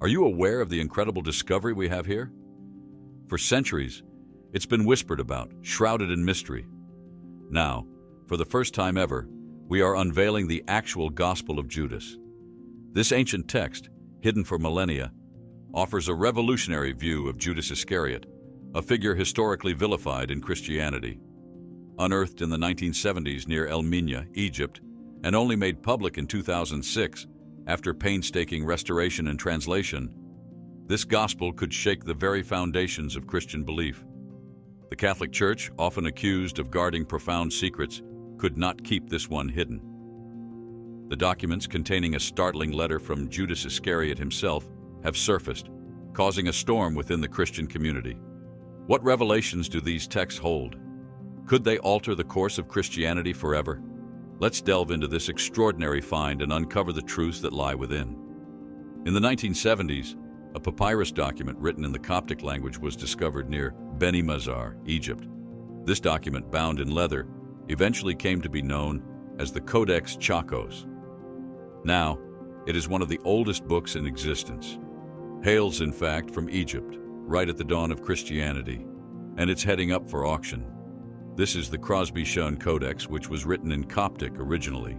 Are you aware of the incredible discovery we have here? For centuries, it's been whispered about, shrouded in mystery. Now, for the first time ever, we are unveiling the actual Gospel of Judas. This ancient text, hidden for millennia, offers a revolutionary view of Judas Iscariot, a figure historically vilified in Christianity. Unearthed in the 1970s near El Minya, Egypt, and only made public in 2006 after painstaking restoration and translation, this gospel could shake the very foundations of Christian belief. The Catholic Church, often accused of guarding profound secrets, could not keep this one hidden. The documents containing a startling letter from Judas Iscariot himself have surfaced, causing a storm within the Christian community. What revelations do these texts hold? Could they alter the course of Christianity forever? Let's delve into this extraordinary find and uncover the truths that lie within. In the 1970s, a papyrus document written in the Coptic language was discovered near Beni Mazar, Egypt. This document, bound in leather, eventually came to be known as the Codex Chakos. Now, it is one of the oldest books in existence. Hails, in fact, from Egypt, right at the dawn of Christianity, and it's heading up for auction. This is the Crosby-Shun Codex, which was written in Coptic originally.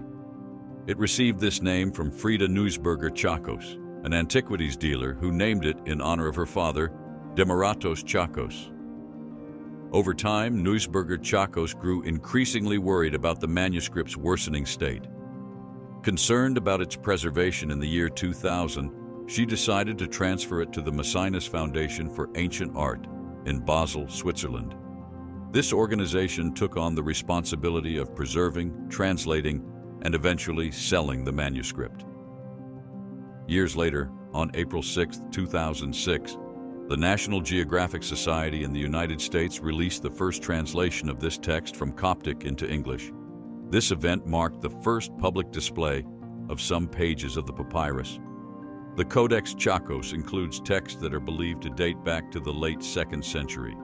It received this name from Frida Neusberger Chakos, an antiquities dealer who named it in honor of her father, Demaratos Chakos. Over time, Neusberger Chakos grew increasingly worried about the manuscript's worsening state. Concerned about its preservation in the year 2000, she decided to transfer it to the Maecenas Foundation for Ancient Art in Basel, Switzerland. This organization took on the responsibility of preserving, translating, and eventually selling the manuscript. Years later, on April 6, 2006, the National Geographic Society in the United States released the first translation of this text from Coptic into English. This event marked the first public display of some pages of the papyrus. The Codex Chakos includes texts that are believed to date back to the late 2nd century.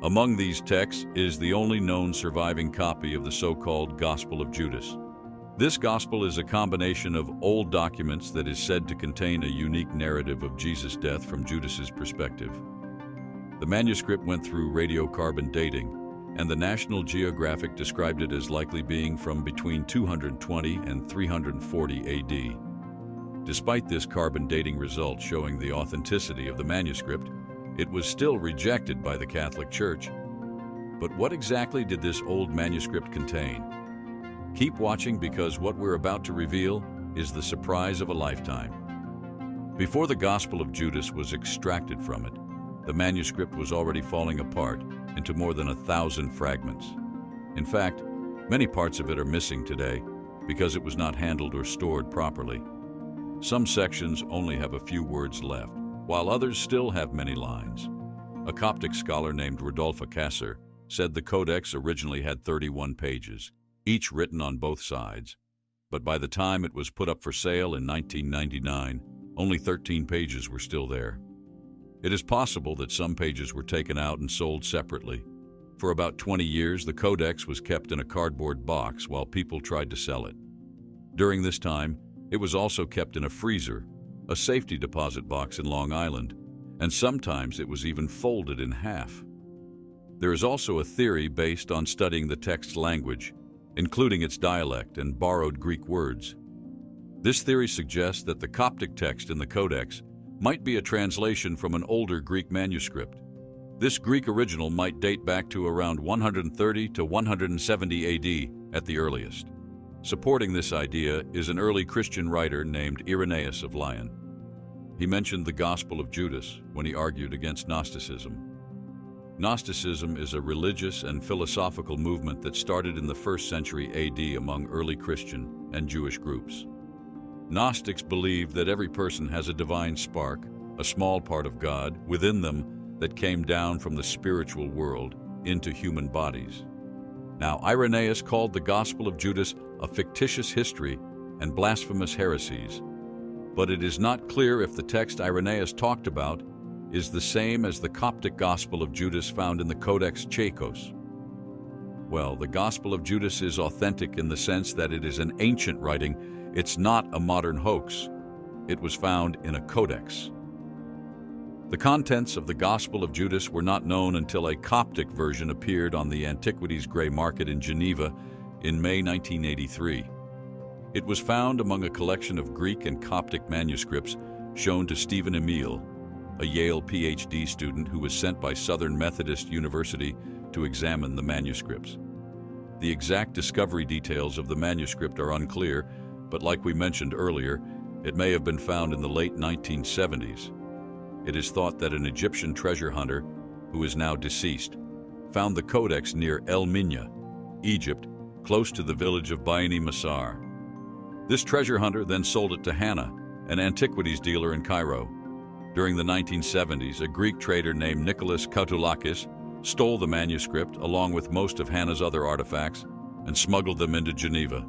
Among these texts is the only known surviving copy of the so-called Gospel of Judas. This gospel is a combination of old documents that is said to contain a unique narrative of Jesus' death from Judas's perspective. The manuscript went through radiocarbon dating, and the National Geographic described it as likely being from between 220 and 340 AD. Despite this carbon dating result showing the authenticity of the manuscript, it was still rejected by the Catholic Church. But what exactly did this old manuscript contain? Keep watching, because what we're about to reveal is the surprise of a lifetime. Before the Gospel of Judas was extracted from it, the manuscript was already falling apart into more than 1,000 fragments. In fact, many parts of it are missing today because it was not handled or stored properly. Some sections only have a few words left, while others still have many lines. A Coptic scholar named Rodolphe Kasser said the codex originally had 31 pages, each written on both sides. But by the time it was put up for sale in 1999, only 13 pages were still there. It is possible that some pages were taken out and sold separately. For about 20 years, the codex was kept in a cardboard box while people tried to sell it. During this time, it was also kept in a freezer, a safety deposit box in Long Island, and sometimes it was even folded in half. There is also a theory based on studying the text's language, including its dialect and borrowed Greek words. This theory suggests that the Coptic text in the Codex might be a translation from an older Greek manuscript. This Greek original might date back to around 130 to 170 AD at the earliest. Supporting this idea is an early Christian writer named Irenaeus of Lyon. He mentioned the Gospel of Judas when he argued against Gnosticism. Gnosticism is a religious and philosophical movement that started in the 1st century AD among early Christian and Jewish groups. Gnostics believed that every person has a divine spark, a small part of God, within them that came down from the spiritual world into human bodies. Now, Irenaeus called the Gospel of Judas a fictitious history and blasphemous heresies, but it is not clear if the text Irenaeus talked about is the same as the Coptic Gospel of Judas found in the Codex Chakos. Well, the Gospel of Judas is authentic in the sense that it is an ancient writing. It's not a modern hoax. It was found in a codex. The contents of the Gospel of Judas were not known until a Coptic version appeared on the Antiquities Grey Market in Geneva in May 1983. It was found among a collection of Greek and Coptic manuscripts shown to Stephen Emile, a Yale PhD student who was sent by Southern Methodist University to examine the manuscripts. The exact discovery details of the manuscript are unclear, but like we mentioned earlier, it may have been found in the late 1970s. It is thought that an Egyptian treasure hunter, who is now deceased, found the codex near El Minya, Egypt, close to the village of Bani Masar. This treasure hunter then sold it to Hannah, an antiquities dealer in Cairo. During the 1970s, a Greek trader named Nicholas Koutolakis stole the manuscript along with most of Hannah's other artifacts and smuggled them into Geneva.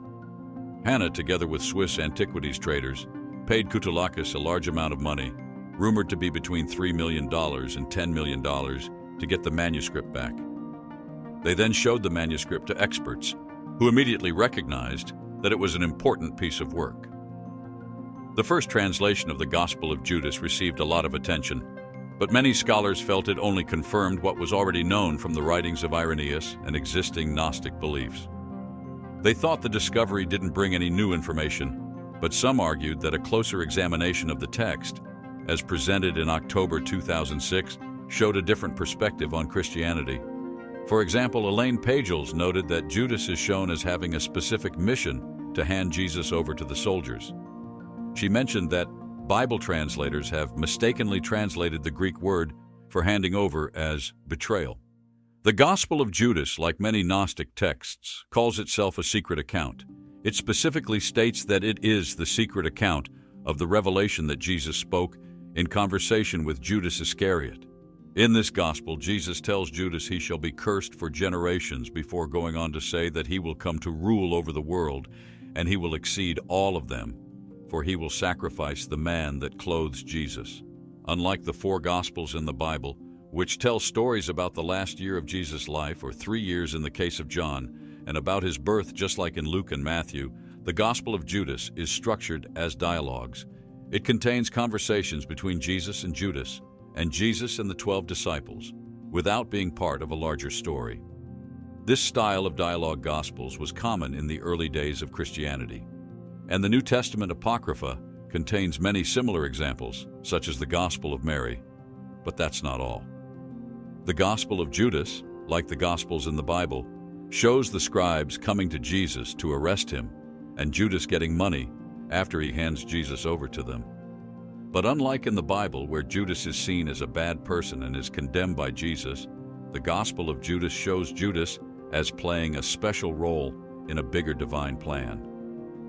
Hannah, together with Swiss antiquities traders, paid Koutolakis a large amount of money, rumored to be between $3 million and $10 million, to get the manuscript back. They then showed the manuscript to experts, who immediately recognized that it was an important piece of work. The first translation of the Gospel of Judas received a lot of attention, but many scholars felt it only confirmed what was already known from the writings of Irenaeus and existing Gnostic beliefs. They thought the discovery didn't bring any new information, but some argued that a closer examination of the text, as presented in October 2006, showed a different perspective on Christianity. For example, Elaine Pagels noted that Judas is shown as having a specific mission to hand Jesus over to the soldiers. She mentioned that Bible translators have mistakenly translated the Greek word for handing over as betrayal. The Gospel of Judas, like many Gnostic texts, calls itself a secret account. It specifically states that it is the secret account of the revelation that Jesus spoke in conversation with Judas Iscariot. In this gospel, Jesus tells Judas he shall be cursed for generations before going on to say that he will come to rule over the world, and he will exceed all of them, for he will sacrifice the man that clothes Jesus. Unlike the four Gospels in the Bible, which tell stories about the last year of Jesus' life, or 3 years in the case of John, and about his birth just like in Luke and Matthew, the Gospel of Judas is structured as dialogues. It contains conversations between Jesus and Judas, and Jesus and the 12 disciples, without being part of a larger story. This style of dialogue Gospels was common in the early days of Christianity, and the New Testament Apocrypha contains many similar examples, such as the Gospel of Mary. But that's not all. The Gospel of Judas, like the Gospels in the Bible, shows the scribes coming to Jesus to arrest him, and Judas getting money after he hands Jesus over to them. But unlike in the Bible, where Judas is seen as a bad person and is condemned by Jesus, the Gospel of Judas shows Judas as playing a special role in a bigger divine plan.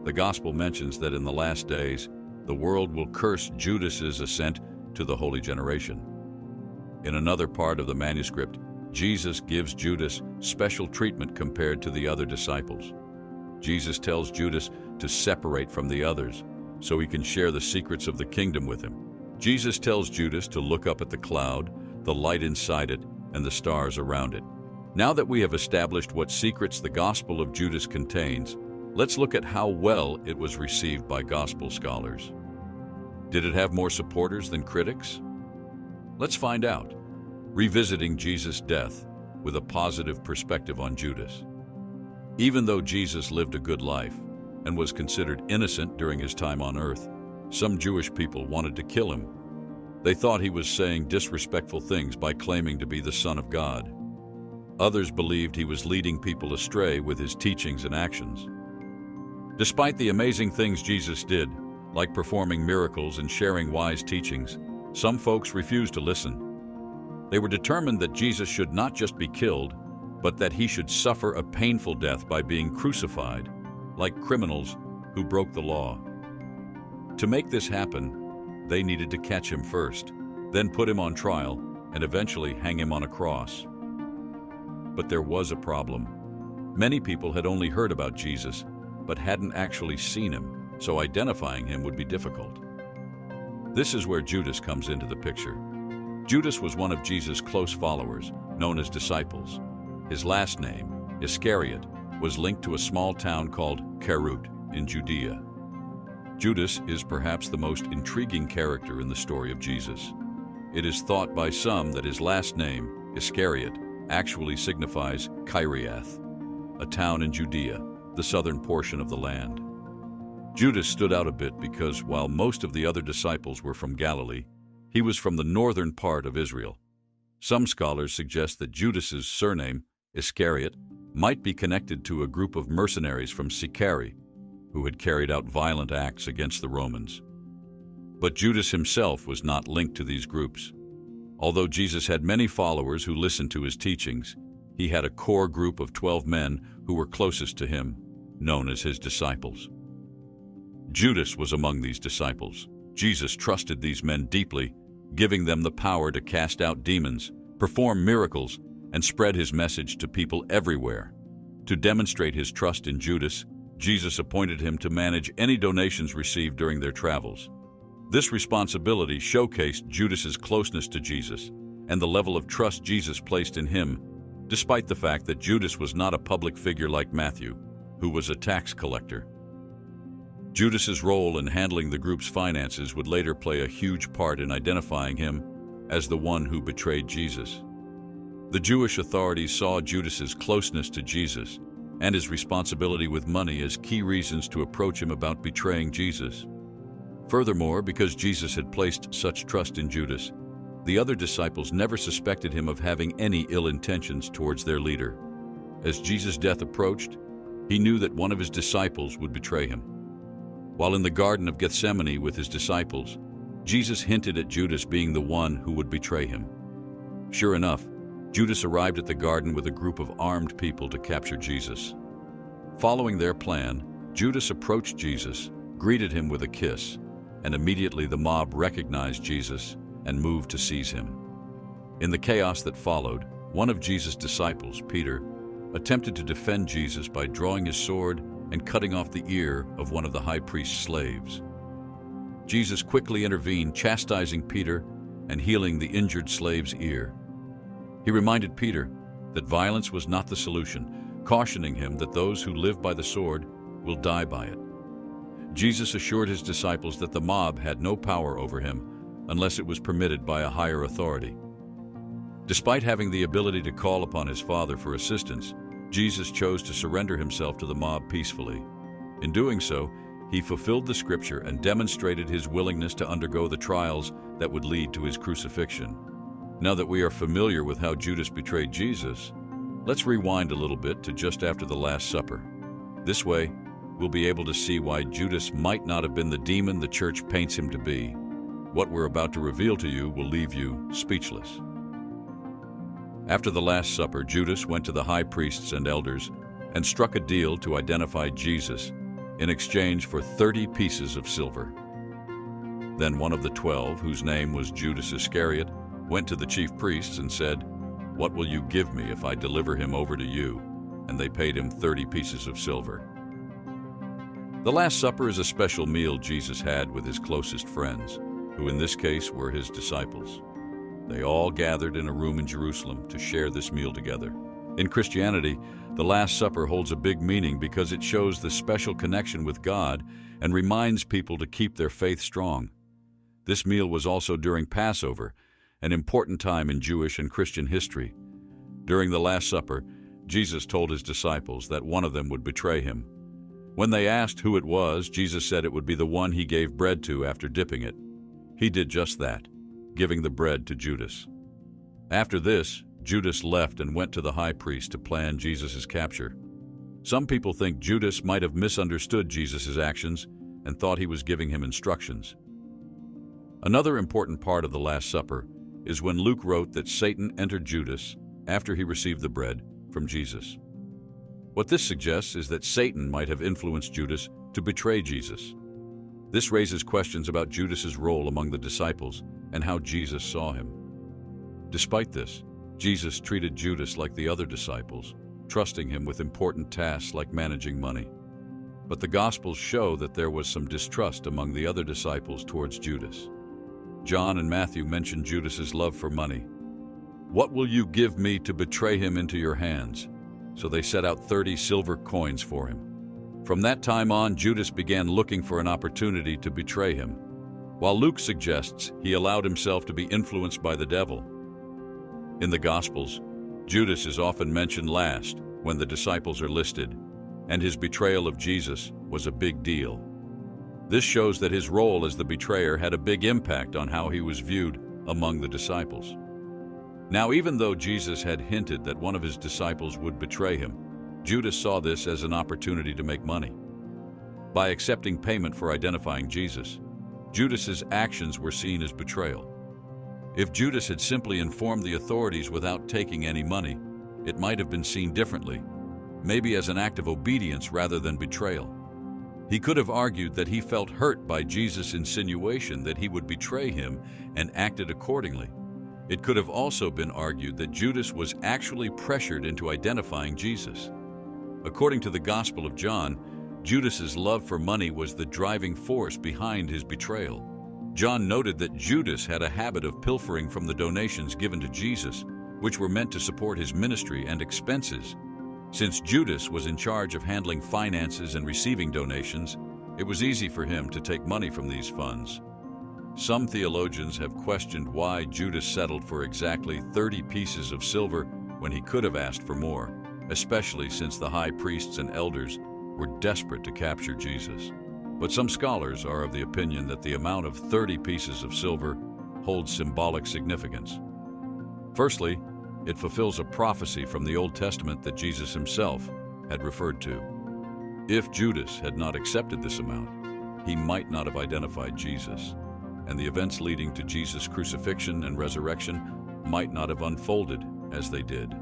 The Gospel mentions that in the last days, the world will curse Judas's ascent to the holy generation. In another part of the manuscript, Jesus gives Judas special treatment compared to the other disciples. Jesus tells Judas to separate from the others so he can share the secrets of the kingdom with him. Jesus tells Judas to look up at the cloud, the light inside it, and the stars around it. Now that we have established what secrets the Gospel of Judas contains, let's look at how well it was received by gospel scholars. Did it have more supporters than critics? Let's find out, revisiting Jesus' death with a positive perspective on Judas. Even though Jesus lived a good life and was considered innocent during his time on earth, some Jewish people wanted to kill him. They thought he was saying disrespectful things by claiming to be the Son of God. Others believed he was leading people astray with his teachings and actions. Despite the amazing things Jesus did, like performing miracles and sharing wise teachings, some folks refused to listen. They were determined that Jesus should not just be killed, but that he should suffer a painful death by being crucified, like criminals who broke the law. To make this happen, they needed to catch him first, then put him on trial, and eventually hang him on a cross. But there was a problem. Many people had only heard about Jesus, but hadn't actually seen him, so identifying him would be difficult. This is where Judas comes into the picture. Judas was one of Jesus' close followers, known as disciples. His last name, Iscariot, was linked to a small town called Kerut in Judea. Judas is perhaps the most intriguing character in the story of Jesus. It is thought by some that his last name, Iscariot, actually signifies Kyriath, a town in Judea, the southern portion of the land. Judas stood out a bit because while most of the other disciples were from Galilee, he was from the northern part of Israel. Some scholars suggest that Judas's surname, Iscariot, might be connected to a group of mercenaries from Sicarii who had carried out violent acts against the Romans. But Judas himself was not linked to these groups. Although Jesus had many followers who listened to his teachings, he had a core group of 12 men who were closest to him, known as his disciples. Judas was among these disciples. Jesus trusted these men deeply, giving them the power to cast out demons, perform miracles, and spread his message to people everywhere. To demonstrate his trust in Judas, Jesus appointed him to manage any donations received during their travels. This responsibility showcased Judas's closeness to Jesus and the level of trust Jesus placed in him, despite the fact that Judas was not a public figure like Matthew, who was a tax collector. Judas's role in handling the group's finances would later play a huge part in identifying him as the one who betrayed Jesus. The Jewish authorities saw Judas's closeness to Jesus and his responsibility with money as key reasons to approach him about betraying Jesus. Furthermore, because Jesus had placed such trust in Judas, the other disciples never suspected him of having any ill intentions towards their leader. As Jesus' death approached, he knew that one of his disciples would betray him. While in the Garden of Gethsemane with his disciples, Jesus hinted at Judas being the one who would betray him. Sure enough, Judas arrived at the garden with a group of armed people to capture Jesus. Following their plan, Judas approached Jesus, greeted him with a kiss, and immediately the mob recognized Jesus and moved to seize him. In the chaos that followed, one of Jesus' disciples, Peter, attempted to defend Jesus by drawing his sword and cutting off the ear of one of the high priest's slaves. Jesus quickly intervened, chastising Peter and healing the injured slave's ear. He reminded Peter that violence was not the solution, cautioning him that those who live by the sword will die by it. Jesus assured his disciples that the mob had no power over him unless it was permitted by a higher authority. Despite having the ability to call upon his Father for assistance, Jesus chose to surrender himself to the mob peacefully. In doing so, he fulfilled the scripture and demonstrated his willingness to undergo the trials that would lead to his crucifixion. Now that we are familiar with how Judas betrayed Jesus, let's rewind a little bit to just after the Last Supper. This way, we'll be able to see why Judas might not have been the demon the church paints him to be. What we're about to reveal to you will leave you speechless. After the Last Supper, Judas went to the high priests and elders and struck a deal to identify Jesus in exchange for 30 pieces of silver. Then one of the 12, whose name was Judas Iscariot, went to the chief priests and said, "What will you give me if I deliver him over to you?" And they paid him 30 pieces of silver. The Last Supper is a special meal Jesus had with his closest friends, who in this case were his disciples. They all gathered in a room in Jerusalem to share this meal together. In Christianity, the Last Supper holds a big meaning because it shows the special connection with God and reminds people to keep their faith strong. This meal was also during Passover, an important time in Jewish and Christian history. During the Last Supper, Jesus told his disciples that one of them would betray him. When they asked who it was, Jesus said it would be the one he gave bread to after dipping it. He did just that, giving the bread to Judas. After this, Judas left and went to the high priest to plan Jesus' capture. Some people think Judas might have misunderstood Jesus' actions and thought he was giving him instructions. Another important part of the Last Supper is when Luke wrote that Satan entered Judas after he received the bread from Jesus. What this suggests is that Satan might have influenced Judas to betray Jesus. This raises questions about Judas's role among the disciples and how Jesus saw him. Despite this, Jesus treated Judas like the other disciples, trusting him with important tasks like managing money. But the Gospels show that there was some distrust among the other disciples towards Judas. John and Matthew mention Judas's love for money. "What will you give me to betray him into your hands?" So they set out 30 silver coins for him. From that time on, Judas began looking for an opportunity to betray him. while Luke suggests he allowed himself to be influenced by the devil. In the Gospels, Judas is often mentioned last when the disciples are listed, and his betrayal of Jesus was a big deal. This shows that his role as the betrayer had a big impact on how he was viewed among the disciples. Now, even though Jesus had hinted that one of his disciples would betray him, Judas saw this as an opportunity to make money. By accepting payment for identifying Jesus, Judas's actions were seen as betrayal. If Judas had simply informed the authorities without taking any money, it might have been seen differently, maybe as an act of obedience rather than betrayal. He could have argued that he felt hurt by Jesus' insinuation that he would betray him and acted accordingly. It could have also been argued that Judas was actually pressured into identifying Jesus. According to the Gospel of John, Judas's love for money was the driving force behind his betrayal. John noted that Judas had a habit of pilfering from the donations given to Jesus, which were meant to support his ministry and expenses. Since Judas was in charge of handling finances and receiving donations, it was easy for him to take money from these funds. Some theologians have questioned why Judas settled for exactly 30 pieces of silver when he could have asked for more, especially since the high priests and elders were desperate to capture Jesus. But some scholars are of the opinion that the amount of 30 pieces of silver holds symbolic significance. Firstly, it fulfills a prophecy from the Old Testament that Jesus himself had referred to. If Judas had not accepted this amount, he might not have identified Jesus, and the events leading to Jesus' crucifixion and resurrection might not have unfolded as they did.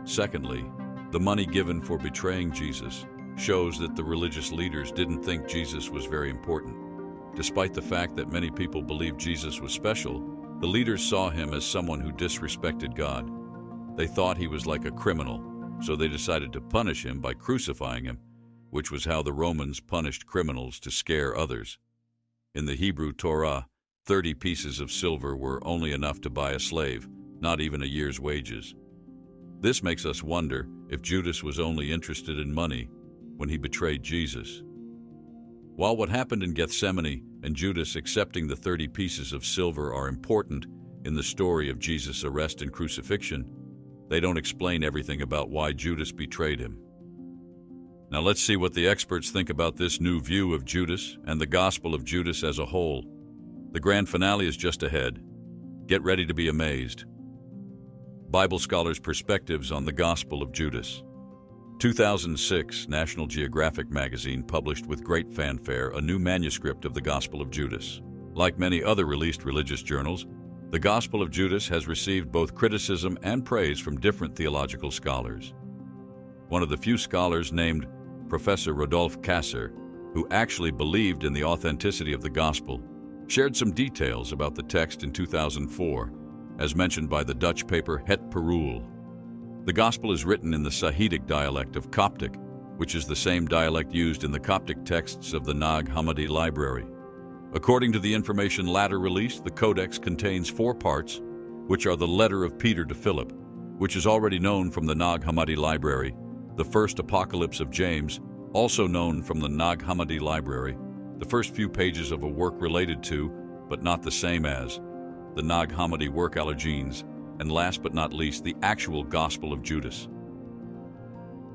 Secondly, the money given for betraying Jesus shows that the religious leaders didn't think Jesus was very important. Despite the fact that many people believed Jesus was special, the leaders saw him as someone who disrespected God. They thought he was like a criminal, so they decided to punish him by crucifying him, which was how the Romans punished criminals to scare others. In the Hebrew Torah, 30 pieces of silver were only enough to buy a slave, not even a year's wages. This makes us wonder if Judas was only interested in money when he betrayed Jesus. While what happened in Gethsemane and Judas accepting the 30 pieces of silver are important in the story of Jesus' arrest and crucifixion, they don't explain everything about why Judas betrayed him. Now let's see what the experts think about this new view of Judas and the Gospel of Judas as a whole. The grand finale is just ahead. Get ready to be amazed. Bible scholars' perspectives on the Gospel of Judas. 2006, National Geographic magazine published with great fanfare a new manuscript of the Gospel of Judas. Like many other released religious journals, the Gospel of Judas has received both criticism and praise from different theological scholars. One of the few scholars named Professor Rodolphe Kasser, who actually believed in the authenticity of the Gospel, shared some details about the text in 2004, as mentioned by the Dutch paper Het Parool. The Gospel is written in the Sahidic dialect of Coptic, which is the same dialect used in the Coptic texts of the Nag Hammadi library. According to the information latter released, the Codex contains 4 parts, which are the Letter of Peter to Philip, which is already known from the Nag Hammadi library, the first Apocalypse of James, also known from the Nag Hammadi library, the first few pages of a work related to, but not the same as, the Nag Hammadi work Allergenes, and last but not least, the actual Gospel of Judas.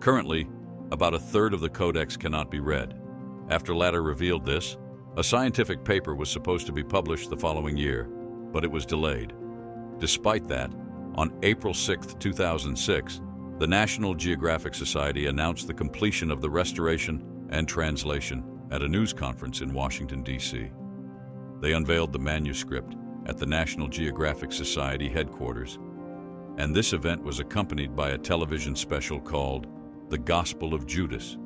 Currently, about a third of the Codex cannot be read. After Latter revealed this, a scientific paper was supposed to be published the following year, but it was delayed. Despite that, on April 6, 2006, the National Geographic Society announced the completion of the restoration and translation at a news conference in Washington, D.C. They unveiled the manuscript at the National Geographic Society headquarters, and this event was accompanied by a television special called The Gospel of Judas,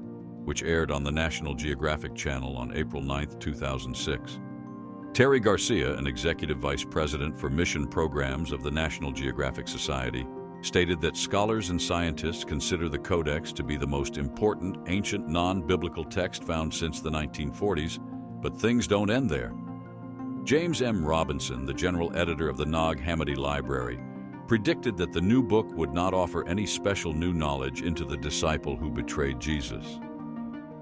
which aired on the National Geographic Channel on April 9, 2006. Terry Garcia, an executive vice president for mission programs of the National Geographic Society, stated that scholars and scientists consider the Codex to be the most important ancient non-biblical text found since the 1940s, but things don't end there. James M. Robinson, the general editor of the Nag Hammadi Library, predicted that the new book would not offer any special new knowledge into the disciple who betrayed Jesus.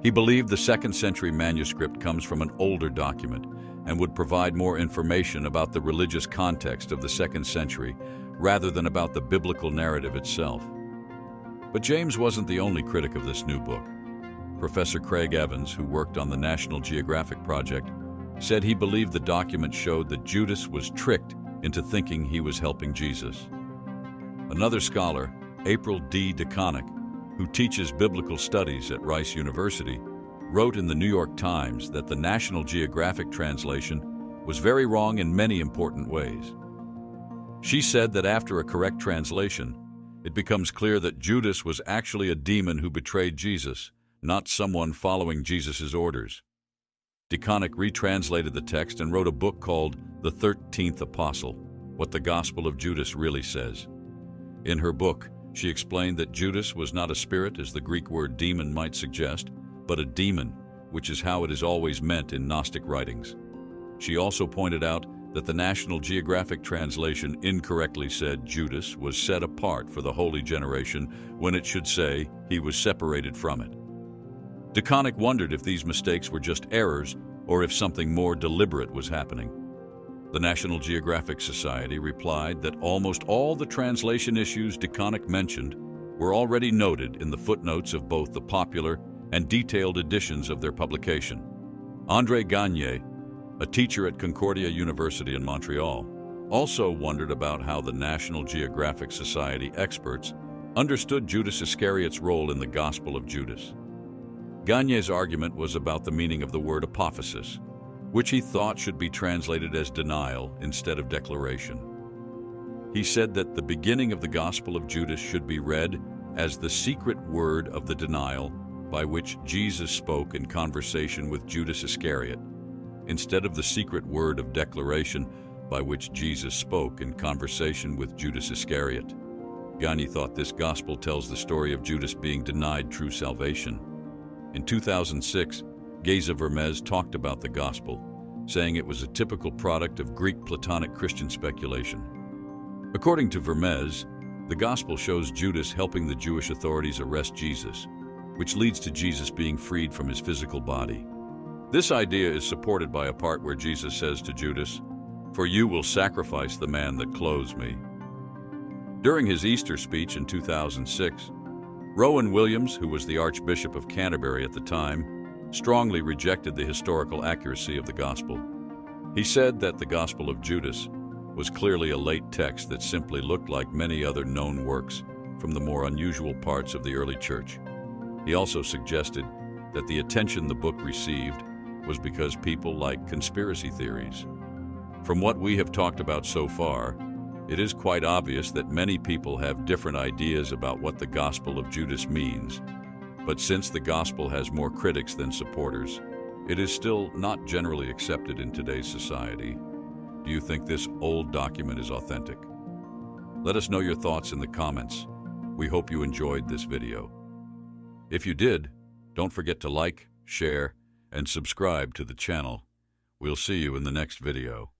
He believed the 2nd century manuscript comes from an older document, and would provide more information about the religious context of the 2nd century rather than about the biblical narrative itself. But James wasn't the only critic of this new book. Professor Craig Evans, who worked on the National Geographic Project, said he believed the document showed that Judas was tricked into thinking he was helping Jesus. Another scholar, April D. DeConnick, who teaches biblical studies at Rice University, wrote in the New York Times that the National Geographic translation was very wrong in many important ways. She said that after a correct translation, it becomes clear that Judas was actually a demon who betrayed Jesus, not someone following Jesus' orders. DeConnick retranslated the text and wrote a book called The 13th Apostle, What the Gospel of Judas Really Says. In her book, she explained that Judas was not a spirit, as the Greek word demon might suggest, but a demon, which is how it is always meant in Gnostic writings. She also pointed out that the National Geographic translation incorrectly said Judas was set apart for the holy generation when it should say he was separated from it. DeConnick wondered if these mistakes were just errors or if something more deliberate was happening. The National Geographic Society replied that almost all the translation issues DeConnick mentioned were already noted in the footnotes of both the popular and detailed editions of their publication. André Gagne, a teacher at Concordia University in Montreal, also wondered about how the National Geographic Society experts understood Judas Iscariot's role in the Gospel of Judas. Gagne's argument was about the meaning of the word apophasis, which he thought should be translated as denial instead of declaration. He said that the beginning of the Gospel of Judas should be read as the secret word of the denial by which Jesus spoke in conversation with Judas Iscariot, instead of the secret word of declaration by which Jesus spoke in conversation with Judas Iscariot. Gagne thought this gospel tells the story of Judas being denied true salvation. In 2006, Geza Vermes talked about the gospel, saying it was a typical product of Greek Platonic Christian speculation. According to Vermes, the gospel shows Judas helping the Jewish authorities arrest Jesus, which leads to Jesus being freed from his physical body. This idea is supported by a part where Jesus says to Judas, "For you will sacrifice the man that clothes me." During his Easter speech in 2006, Rowan Williams, who was the Archbishop of Canterbury at the time, strongly rejected the historical accuracy of the gospel. He said that the Gospel of Judas was clearly a late text that simply looked like many other known works from the more unusual parts of the early church. He also suggested that the attention the book received was because people like conspiracy theories. From what we have talked about so far, it is quite obvious that many people have different ideas about what the Gospel of Judas means. But since the Gospel has more critics than supporters, it is still not generally accepted in today's society. Do you think this old document is authentic? Let us know your thoughts in the comments. We hope you enjoyed this video. If you did, don't forget to like, share, and subscribe to the channel. We'll see you in the next video.